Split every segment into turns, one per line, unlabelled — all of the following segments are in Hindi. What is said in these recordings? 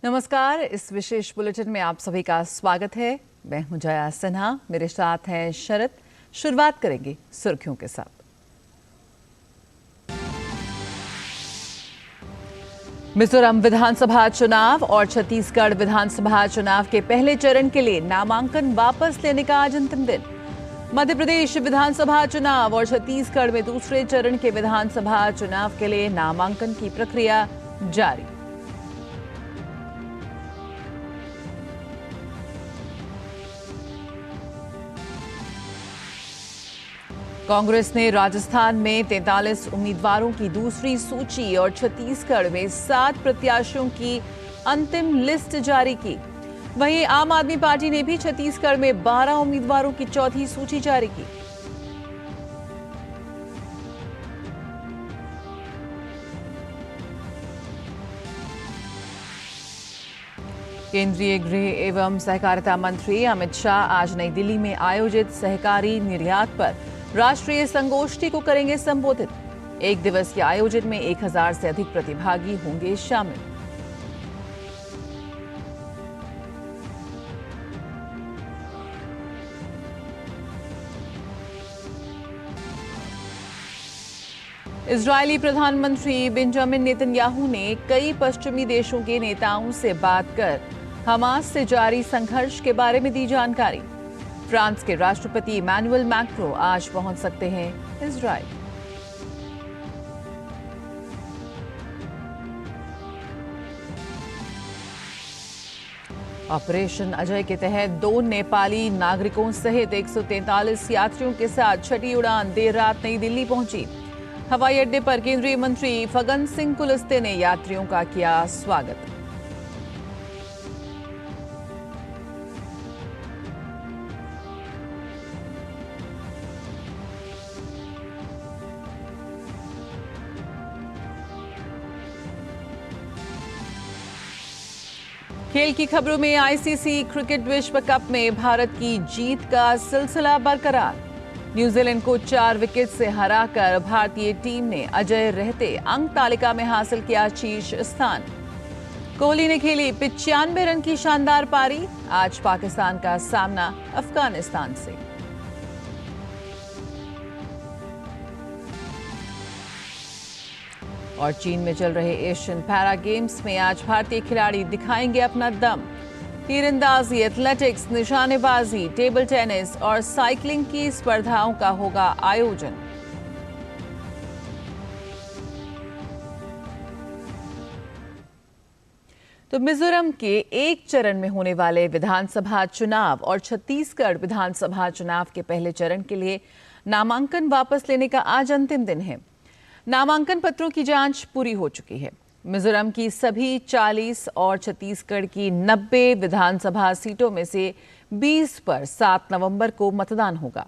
नमस्कार, इस विशेष बुलेटिन में आप सभी का स्वागत है। मैं हूं जया सिन्हा, मेरे साथ हैं शरद। शुरुआत करेंगे सुर्खियों के साथ। मिजोरम विधानसभा चुनाव और छत्तीसगढ़ विधानसभा चुनाव के पहले चरण के लिए नामांकन वापस लेने का आज अंतिम दिन। मध्य प्रदेश विधानसभा चुनाव और छत्तीसगढ़ में दूसरे चरण के विधानसभा चुनाव के लिए नामांकन की प्रक्रिया जारी। कांग्रेस ने राजस्थान में 43 उम्मीदवारों की दूसरी सूची और छत्तीसगढ़ में 7 प्रत्याशियों की अंतिम लिस्ट जारी की। वहीं आम आदमी पार्टी ने भी छत्तीसगढ़ में 12 उम्मीदवारों की चौथी सूची जारी की। केंद्रीय गृह एवं सहकारिता मंत्री अमित शाह आज नई दिल्ली में आयोजित सहकारी निर्यात पर राष्ट्रीय संगोष्ठी को करेंगे संबोधित। एक दिवसीय आयोजन में 1000 से अधिक प्रतिभागी होंगे शामिल। इजरायली प्रधानमंत्री बेंजामिन नेतन्याहू ने कई पश्चिमी देशों के नेताओं से बात कर हमास से जारी संघर्ष के बारे में दी जानकारी। फ्रांस के राष्ट्रपति इमैनुअल मैक्रों आज पहुंच सकते हैं इजरायल। ऑपरेशन अजय के तहत 2 नेपाली नागरिकों सहित 143 यात्रियों के साथ छठी उड़ान देर रात नई दिल्ली पहुंची। हवाई अड्डे पर केंद्रीय मंत्री फग्गन सिंह कुलस्ते ने यात्रियों का किया स्वागत। खेल की खबरों में आईसीसी क्रिकेट विश्व कप में भारत की जीत का सिलसिला बरकरार। न्यूजीलैंड को 4 विकेट से हराकर भारतीय टीम ने अजय रहते अंक तालिका में हासिल किया शीर्ष स्थान। कोहली ने खेली 95 रन की शानदार पारी। आज पाकिस्तान का सामना अफगानिस्तान से। और चीन में चल रहे एशियन पैरा गेम्स में आज भारतीय खिलाड़ी दिखाएंगे अपना दम। तीरंदाजी, एथलेटिक्स, निशानेबाजी, टेबल टेनिस और साइकिलिंग की स्पर्धाओं का होगा आयोजन। तो मिजोरम के एक चरण में होने वाले विधानसभा चुनाव और छत्तीसगढ़ विधानसभा चुनाव के पहले चरण के लिए नामांकन वापस लेने का आज अंतिम दिन है। नामांकन पत्रों की जांच पूरी हो चुकी है। मिजोरम की सभी 40 और छत्तीसगढ़ की 90 विधानसभा सीटों में से 20 पर 7 नवंबर को मतदान होगा।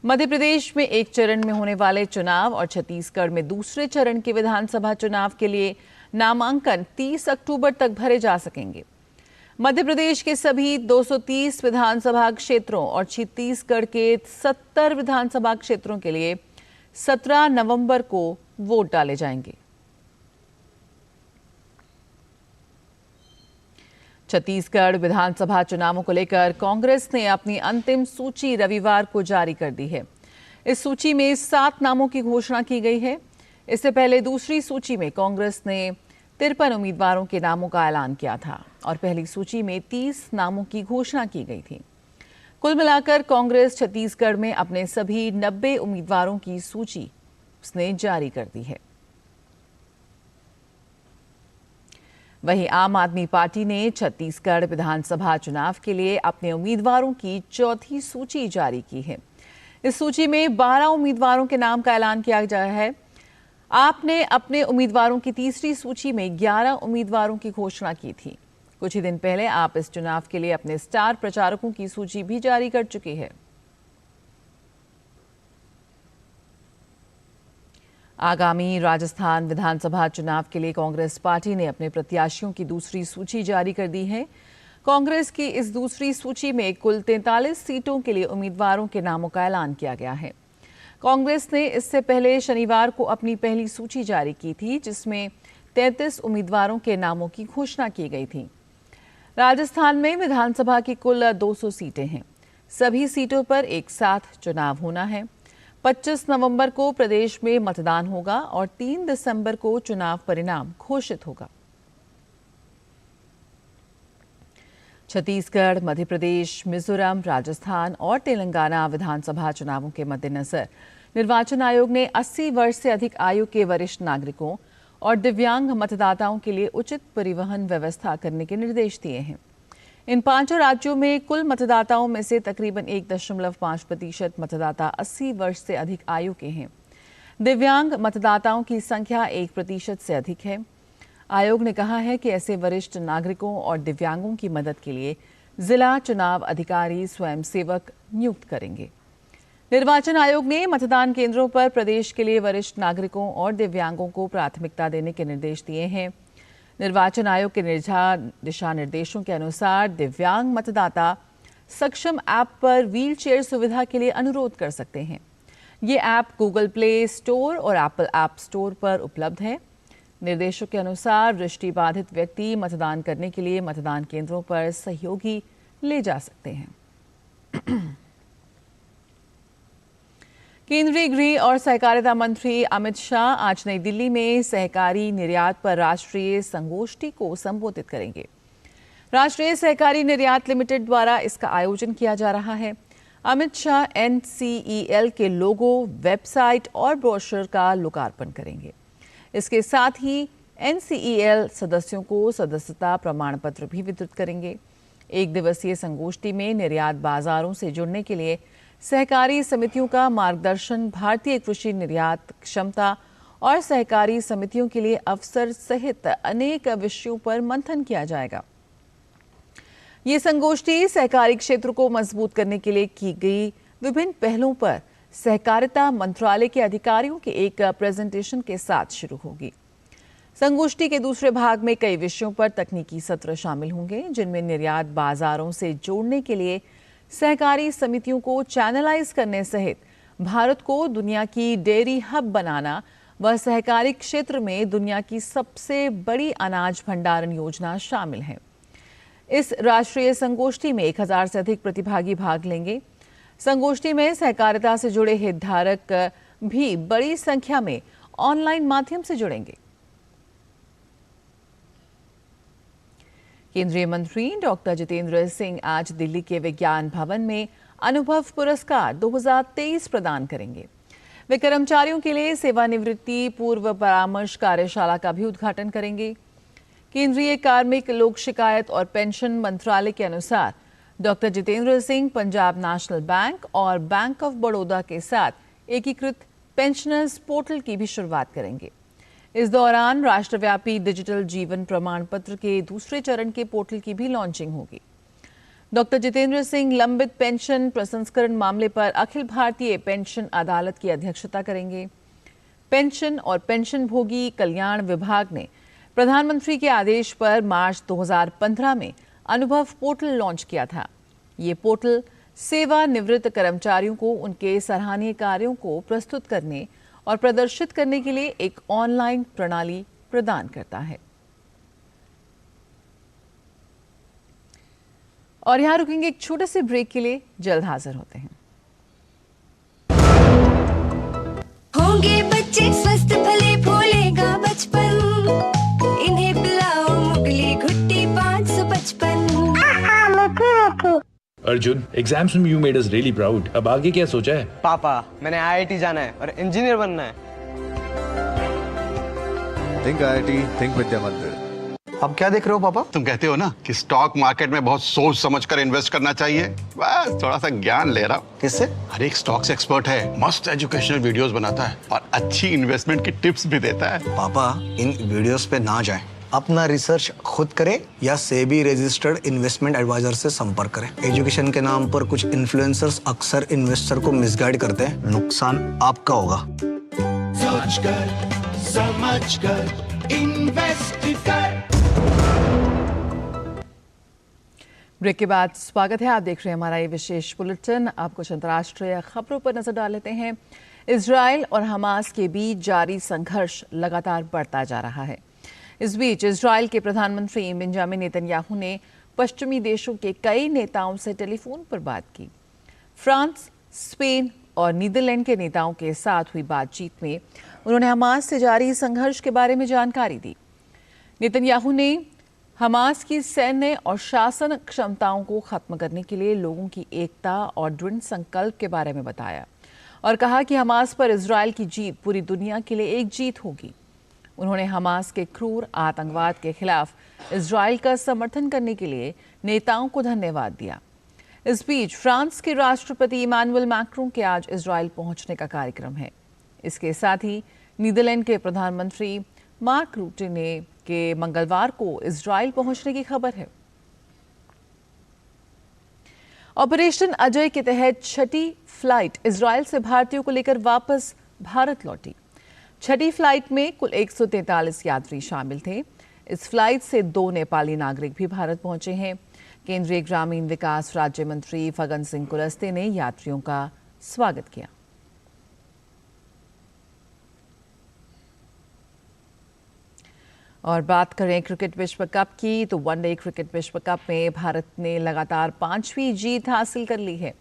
मध्य प्रदेश में एक चरण में होने वाले चुनाव और छत्तीसगढ़ में दूसरे चरण के विधानसभा चुनाव के लिए नामांकन 30 अक्टूबर तक भरे जा सकेंगे। मध्य प्रदेश के सभी 230 विधानसभा क्षेत्रों और छत्तीसगढ़ के 70 विधानसभा क्षेत्रों के लिए 17 नवंबर को वोट डाले जाएंगे। छत्तीसगढ़ विधानसभा चुनावों को लेकर कांग्रेस ने अपनी अंतिम सूची रविवार को जारी कर दी है। इस सूची में 7 नामों की घोषणा की गई है। इससे पहले दूसरी सूची में कांग्रेस ने 53 उम्मीदवारों के नामों का ऐलान किया था और पहली सूची में 30 नामों की घोषणा की गई थी। कुल मिलाकर कांग्रेस छत्तीसगढ़ में अपने सभी 90 उम्मीदवारों की सूची उसने जारी कर दी है। वहीं आम आदमी पार्टी ने छत्तीसगढ़ विधानसभा चुनाव के लिए अपने उम्मीदवारों की चौथी सूची जारी की है। इस सूची में 12 उम्मीदवारों के नाम का ऐलान किया गया है। आपने अपने उम्मीदवारों की तीसरी सूची में 11 उम्मीदवारों की घोषणा की थी। कुछ ही दिन पहले आप इस चुनाव के लिए अपने स्टार प्रचारकों की सूची भी जारी कर चुकी है। आगामी राजस्थान विधानसभा चुनाव के लिए कांग्रेस पार्टी ने अपने प्रत्याशियों की दूसरी सूची जारी कर दी है। कांग्रेस की इस दूसरी सूची में कुल 43 सीटों के लिए उम्मीदवारों के नामों का ऐलान किया गया है। कांग्रेस ने इससे पहले शनिवार को अपनी पहली सूची जारी की थी, जिसमें 33 उम्मीदवारों के नामों की घोषणा की गई थी। राजस्थान में विधानसभा की कुल 200 सीटें हैं। सभी सीटों पर एक साथ चुनाव होना है। 25 नवंबर को प्रदेश में मतदान होगा और 3 दिसंबर को चुनाव परिणाम घोषित होगा। छत्तीसगढ़, मध्य प्रदेश, मिजोरम, राजस्थान और तेलंगाना विधानसभा चुनावों के मद्देनजर निर्वाचन आयोग ने 80 वर्ष से अधिक आयु के वरिष्ठ नागरिकों और दिव्यांग मतदाताओं के लिए उचित परिवहन व्यवस्था करने के निर्देश दिए हैं। इन 5 राज्यों में कुल मतदाताओं में से तकरीबन 1.5% मतदाता 80 वर्ष से अधिक आयु के हैं। दिव्यांग मतदाताओं की संख्या 1% से अधिक है। आयोग ने कहा है कि ऐसे वरिष्ठ नागरिकों और दिव्यांगों की मदद के लिए जिला चुनाव अधिकारी स्वयंसेवक नियुक्त करेंगे। निर्वाचन आयोग ने मतदान केंद्रों पर प्रदेश के लिए वरिष्ठ नागरिकों और दिव्यांगों को प्राथमिकता देने के निर्देश दिए हैं। निर्वाचन आयोग के दिशा निर्देशों के अनुसार दिव्यांग मतदाता सक्षम ऐप पर व्हील चेयर सुविधा के लिए अनुरोध कर सकते हैं। ये ऐप गूगल प्ले स्टोर और एप्पल ऐप स्टोर पर उपलब्ध है। निर्देशों के अनुसार दृष्टिबाधित व्यक्ति मतदान करने के लिए मतदान केंद्रों पर सहयोगी ले जा सकते हैं। केंद्रीय गृह और सहकारिता मंत्री अमित शाह आज नई दिल्ली में सहकारी निर्यात पर राष्ट्रीय संगोष्ठी को संबोधित करेंगे। राष्ट्रीय सहकारी निर्यात लिमिटेड द्वारा इसका आयोजन किया जा रहा है। अमित शाह NCEL के लोगो, वेबसाइट और ब्रोशर का लोकार्पण करेंगे। इसके साथ ही NCEL सदस्यों को सदस्यता प्रमाण पत्र भी वितरित करेंगे। एक दिवसीय संगोष्ठी में निर्यात बाजारों से जुड़ने के लिए सहकारी समितियों का मार्गदर्शन, भारतीय कृषि निर्यात क्षमता और सहकारी समितियों के लिए अवसर सहित अनेक विषयों पर मंथन किया जाएगा। ये संगोष्ठी सहकारी क्षेत्र को मजबूत करने के लिए की गई विभिन्न पहलों पर सहकारिता मंत्रालय के अधिकारियों के एक प्रेजेंटेशन के साथ शुरू होगी। संगोष्ठी के दूसरे भाग में कई विषयों पर तकनीकी सत्र शामिल होंगे, जिनमें निर्यात बाजारों से जोड़ने के लिए सहकारी समितियों को चैनलाइज करने सहित भारत को दुनिया की डेयरी हब बनाना व सहकारी क्षेत्र में दुनिया की सबसे बड़ी अनाज भंडारण योजना शामिल है। इस राष्ट्रीय संगोष्ठी में 1000 से अधिक प्रतिभागी भाग लेंगे। संगोष्ठी में सहकारिता से जुड़े हितधारक भी बड़ी संख्या में ऑनलाइन माध्यम से जुड़ेंगे। केंद्रीय मंत्री डॉक्टर जितेंद्र सिंह आज दिल्ली के विज्ञान भवन में अनुभव पुरस्कार 2023 प्रदान करेंगे। वे कर्मचारियों के लिए सेवानिवृत्ति पूर्व परामर्श कार्यशाला का भी उद्घाटन करेंगे। केंद्रीय कार्मिक, लोक शिकायत और पेंशन मंत्रालय के अनुसार doctor Jitendra Singh Punjab national bank और बैंक ऑफ बड़ौदा के साथ एकीकृत पेंशनर्स पोर्टल की भी शुरुआत करेंगे। इस दौरान राष्ट्रव्यापी डिजिटल जीवन प्रमाण पत्र के दूसरे चरण के पोर्टल की भी लॉन्चिंग होगी। डॉक्टर जितेंद्र सिंह लंबित पेंशन प्रसंस्करण मामले पर अखिल भारतीय पेंशन अदालत की अध्यक्षता करेंगे। पेंशन और पेंशनभोगी कल्याण विभाग ने प्रधानमंत्री के आदेश पर मार्च 2015 में अनुभव पोर्टल लॉन्च किया था। ये पोर्टल सेवानिवृत्त कर्मचारियों को उनके सराहनीय कार्यों को प्रस्तुत करने और प्रदर्शित करने के लिए एक ऑनलाइन प्रणाली प्रदान करता है। और यहां रुकेंगे एक छोटे से ब्रेक के लिए, जल्द हाजिर होते हैं।
होंगे बच्चे स्वस्थ भले भूलेगा बचपन, इन्हें पिलाओ मुगली घुट्टी 555।
अर्जुन, एग्जाम्स में you made us really proud. अब आगे क्या सोचा है?
पापा, मैंने IIT जाना है और इंजीनियर बनना है।
Think IIT, think विद्या मंदिर।
अब क्या देख रहे हो पापा?
तुम कहते हो ना कि स्टॉक मार्केट में बहुत सोच समझकर इन्वेस्ट करना चाहिए। बस थोड़ा सा ज्ञान ले रहा हूँ।
किससे?
हर एक स्टॉक्स एक्सपर्ट है, मस्त एजुकेशनल वीडियोस बनाता है और अच्छी इन्वेस्टमेंट की टिप्स भी देता है।
पापा, इन वीडियोस पे ना जाएं। अपना रिसर्च खुद करें या सेबी रजिस्टर्ड इन्वेस्टमेंट एडवाइजर से संपर्क करें। एजुकेशन के नाम पर कुछ इन्फ्लुएंसर्स अक्सर इन्वेस्टर को मिसगाइड करते हैं। नुकसान आपका होगा।
सोच कर, समझ कर, इन्वेस्ट कर।
ब्रेक के बाद स्वागत है। आप देख रहे हैं हमारा ये विशेष बुलेटिन। आप कुछ अंतर्राष्ट्रीय खबरों पर नजर डाल लेते हैं। इजराइल और हमास के बीच जारी संघर्ष लगातार बढ़ता जा रहा है। इस बीच इजराइल के प्रधानमंत्री बेंजामिन नेतन्याहू ने पश्चिमी देशों के कई नेताओं से टेलीफोन पर बात की। फ्रांस, स्पेन और नीदरलैंड के नेताओं के साथ हुई बातचीत में उन्होंने हमास से जारी संघर्ष के बारे में जानकारी दी। नेतन्याहू ने हमास की सैन्य और शासन क्षमताओं को खत्म करने के लिए लोगों की एकता और दृढ़ संकल्प के बारे में बताया और कहा कि हमास पर इजरायल की जीत पूरी दुनिया के लिए एक जीत होगी। उन्होंने हमास के क्रूर आतंकवाद के खिलाफ इजरायल का समर्थन करने के लिए नेताओं को धन्यवाद दिया। इस बीच फ्रांस के राष्ट्रपति इमानुएल मैक्रों के आज इजरायल पहुंचने का कार्यक्रम है। इसके साथ ही नीदरलैंड के प्रधानमंत्री मार्क रूटे ने के मंगलवार को इजरायल पहुंचने की खबर है। ऑपरेशन अजय के तहत छठी फ्लाइट इजरायल से भारतीयों को लेकर वापस भारत लौटी। छठी फ्लाइट में कुल 143 यात्री शामिल थे। इस फ्लाइट से 2 नेपाली नागरिक भी भारत पहुंचे हैं। केंद्रीय ग्रामीण विकास राज्य मंत्री फग्गन सिंह कुलस्ते ने यात्रियों का स्वागत किया। और बात करें क्रिकेट विश्व कप की, तो वनडे क्रिकेट विश्व कप में भारत ने लगातार 5वीं जीत हासिल कर ली है।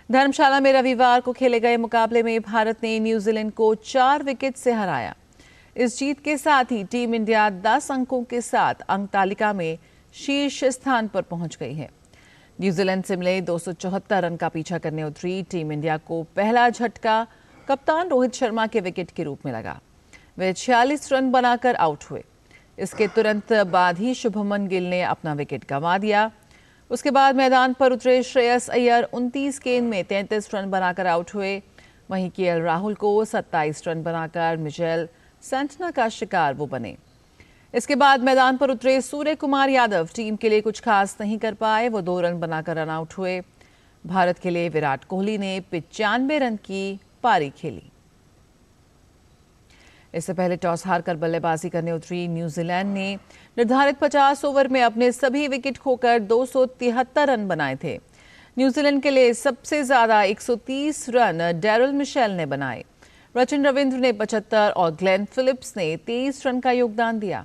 धर्मशाला में रविवार को खेले गए मुकाबले में भारत ने न्यूजीलैंड को 4 विकेट से हराया। इस जीत के साथ ही टीम इंडिया 10 अंकों के साथ अंक तालिका में शीर्ष स्थान पर पहुंच गई है। न्यूजीलैंड से मिले 274 रन का पीछा करने उतरी टीम इंडिया को पहला झटका कप्तान रोहित शर्मा के विकेट के रूप में लगा। वे 46 रन बनाकर आउट हुए। इसके तुरंत बाद ही शुभमन गिल ने अपना विकेट गंवा दिया। उसके बाद मैदान पर उतरे श्रेयस अय्यर 29 गेंद में 33 रन बनाकर आउट हुए। वहीं केएल राहुल को 27 रन बनाकर मिचेल सैंटनर का शिकार वो बने। इसके बाद मैदान पर उतरे सूर्य कुमार यादव टीम के लिए कुछ खास नहीं कर पाए। वो 2 रन बनाकर रन आउट हुए। भारत के लिए विराट कोहली ने 95 रन की पारी खेली। इससे पहले टॉस हारकर बल्लेबाजी करने उतरी न्यूजीलैंड ने निर्धारित 50 ओवर में अपने सभी विकेट खोकर 273 रन बनाए थे। न्यूजीलैंड के लिए सबसे ज्यादा 130 रन डैरल मिशेल ने बनाए। सचिन रविंद्र ने 75 और ग्लेन फिलिप्स ने 23 रन का योगदान दिया।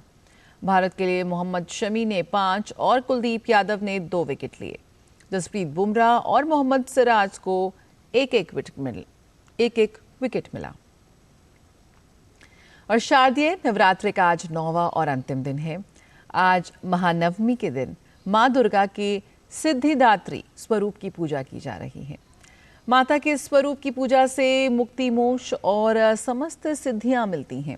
भारत के लिए मोहम्मद शमी ने 5 और कुलदीप यादव ने 2 विकेट लिए। जसप्रीत बुमराह और मोहम्मद सिराज को एक एक विकेट मिला। और शारदीय नवरात्रि का आज 9वां और अंतिम दिन है। आज महानवमी के दिन मां दुर्गा के सिद्धिदात्री स्वरूप की पूजा की जा रही है। माता के स्वरूप की पूजा से मुक्ति, मोक्ष और समस्त सिद्धियां मिलती हैं।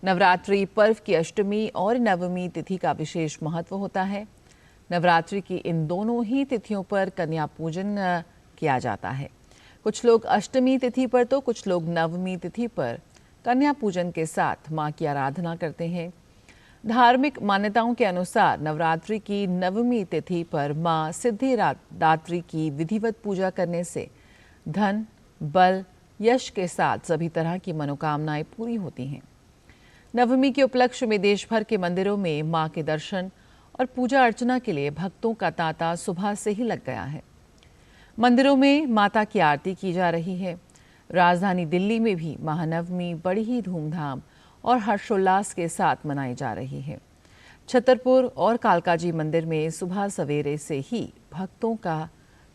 नवरात्रि पर्व की अष्टमी और नवमी तिथि का विशेष महत्व होता है। नवरात्रि की इन दोनों ही तिथियों पर कन्या पूजन किया जाता है। कुछ लोग अष्टमी तिथि पर तो कुछ लोग नवमी तिथि पर कन्या पूजन के साथ मां की आराधना करते हैं। धार्मिक मान्यताओं के अनुसार नवरात्रि की नवमी तिथि पर मां सिद्धिदात्री की विधिवत पूजा करने से धन, बल, यश के साथ सभी तरह की मनोकामनाएं पूरी होती हैं। नवमी के उपलक्ष्य में देश भर के मंदिरों में मां के दर्शन और पूजा अर्चना के लिए भक्तों का तांता सुबह से ही लग गया है। मंदिरों में माता की आरती की जा रही है। राजधानी दिल्ली में भी महानवमी बड़ी ही धूमधाम और हर्षोल्लास के साथ मनाई जा रही है। छतरपुर और कालकाजी मंदिर में सुबह सवेरे से ही भक्तों का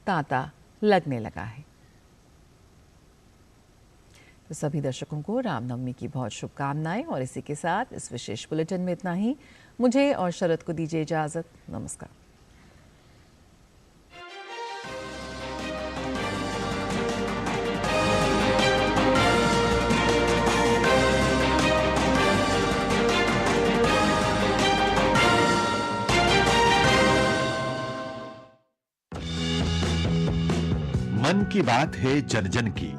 तांता लगने लगा है। तो सभी दर्शकों को रामनवमी की बहुत शुभकामनाएं। और इसी के साथ इस विशेष बुलेटिन में इतना ही। मुझे और शरद को दीजिए इजाजत। नमस्कार।
मन की बात है जन जन की।